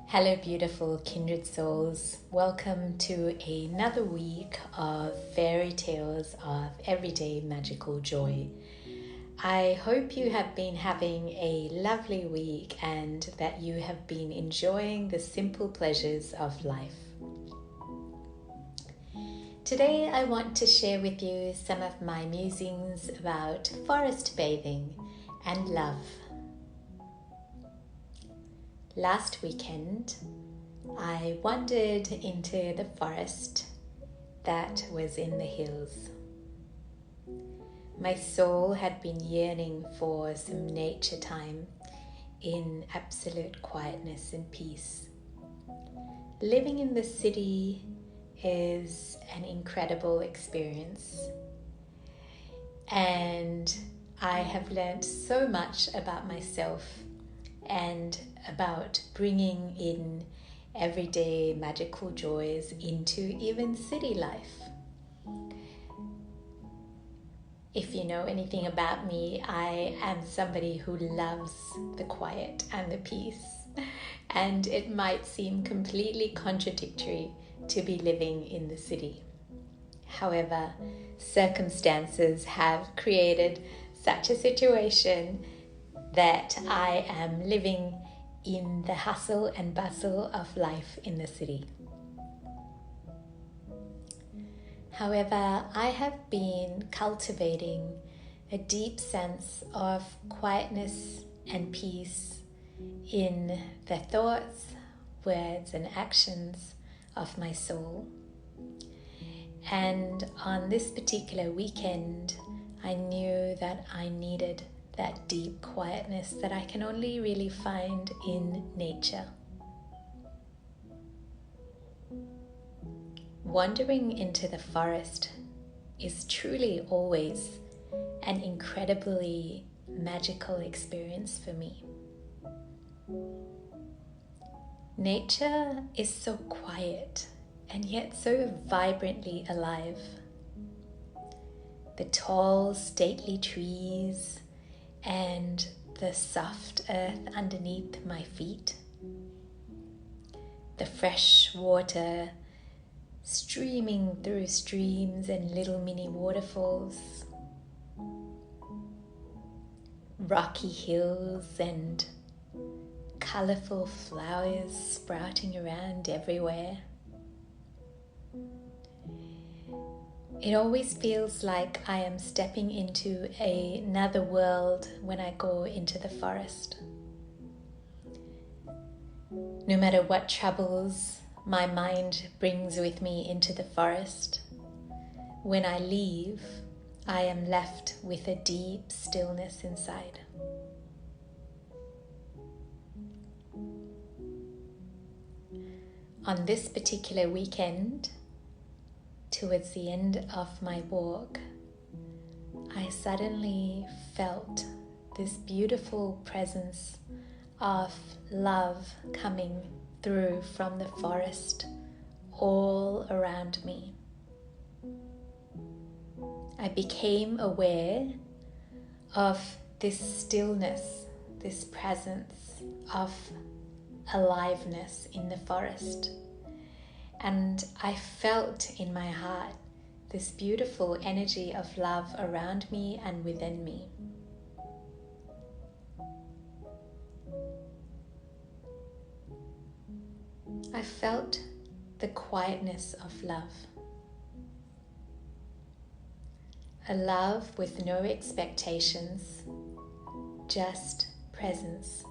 Hello, beautiful kindred souls. Welcome to another week of fairy tales of everyday magical joy. I hope you have been having a lovely week and that you have been enjoying the simple pleasures of life. Today, I want to share with you some of my musings about forest bathing and love. Last weekend, I wandered into the forest that was in the hills. My soul had been yearning for some nature time in absolute quietness and peace. Living in the city is an incredible experience, and I have learned so much about myself and about bringing in everyday magical joys into even city life. If you know anything about me, I am somebody who loves the quiet and the peace, and it might seem completely contradictory to be living in the city. However, circumstances have created such a situation that I am living in the hustle and bustle of life in the city. However, I have been cultivating a deep sense of quietness and peace in the thoughts, words, and actions of my soul. And on this particular weekend, I knew that I needed that deep quietness that I can only really find in nature. Wandering into the forest is truly always an incredibly magical experience for me. Nature is so quiet and yet so vibrantly alive. The tall, stately trees and the soft earth underneath my feet. The fresh water streaming through streams and little mini waterfalls. Rocky hills and colorful flowers sprouting around everywhere. It always feels like I am stepping into another world when I go into the forest. No matter what troubles my mind brings with me into the forest, when I leave, I am left with a deep stillness inside. On this particular weekend, towards the end of my walk, I suddenly felt this beautiful presence of love coming through from the forest all around me. I became aware of this stillness, this presence of aliveness in the forest. And I felt in my heart this beautiful energy of love around me and within me. I felt the quietness of love. A love with no expectations, just presence.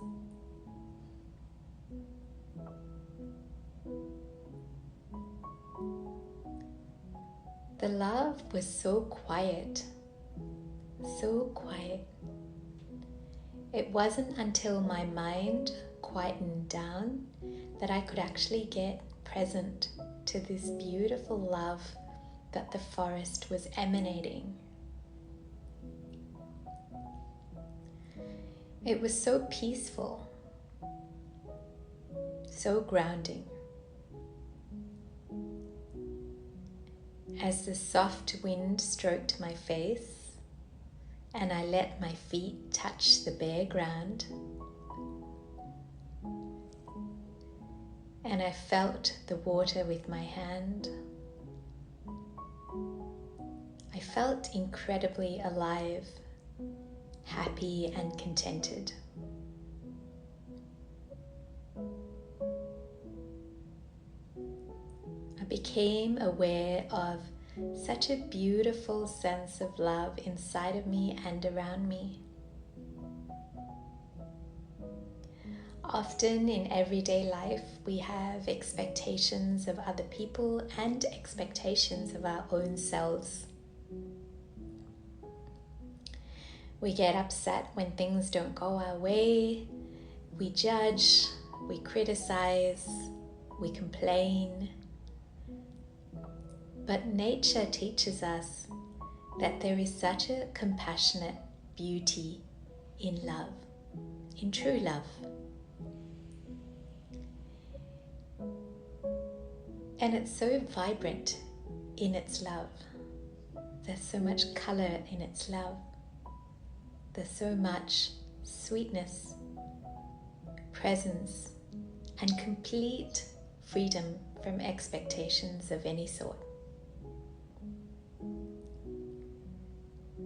The love was so quiet, so quiet. It wasn't until my mind quietened down that I could actually get present to this beautiful love that the forest was emanating. It was so peaceful, so grounding. As the soft wind stroked my face and I let my feet touch the bare ground, and I felt the water with my hand. I felt incredibly alive, happy and contented. I became aware of such a beautiful sense of love inside of me and around me. Often in everyday life, we have expectations of other people and expectations of our own selves. We get upset when things don't go our way. We judge, we criticize, we complain. But nature teaches us that there is such a compassionate beauty in love, in true love. And it's so vibrant in its love. There's so much color in its love. There's so much sweetness, presence, and complete freedom from expectations of any sort.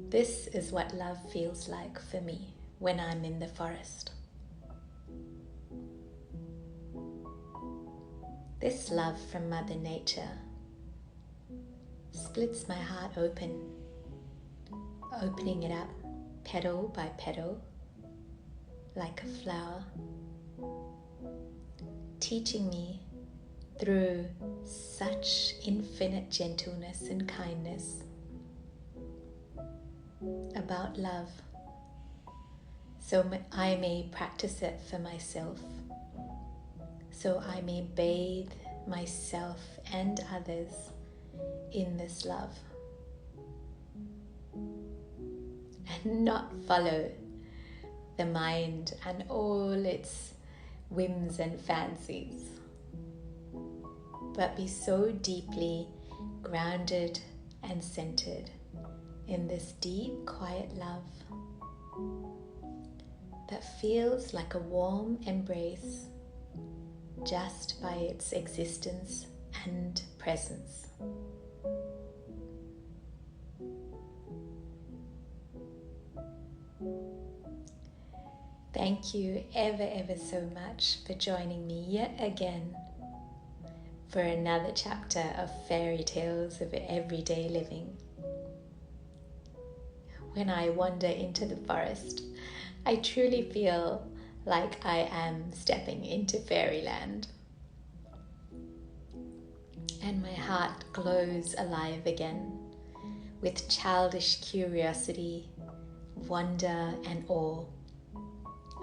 This is what love feels like for me when I'm in the forest. This love from Mother Nature splits my heart open, opening it up petal by petal, like a flower, teaching me through such infinite gentleness and kindness about love, so I may practice it for myself, so I may bathe myself and others in this love and not follow the mind and all its whims and fancies, but be so deeply grounded and centered in this deep, quiet love that feels like a warm embrace just by its existence and presence. Thank you ever so much for joining me yet again for another chapter of fairy tales of everyday living. When I wander into the forest, I truly feel like I am stepping into fairyland. And my heart glows alive again with childish curiosity, wonder and awe.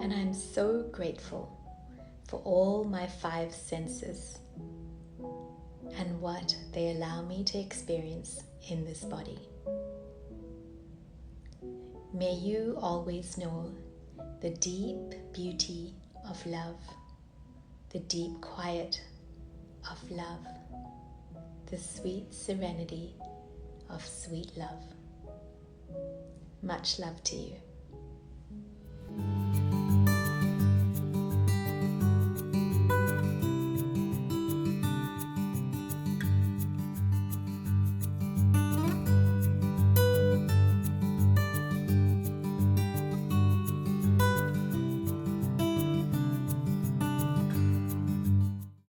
And I'm so grateful for all my 5 senses and what they allow me to experience in this body. May you always know the deep beauty of love, the deep quiet of love, the sweet serenity of sweet love. Much love to you.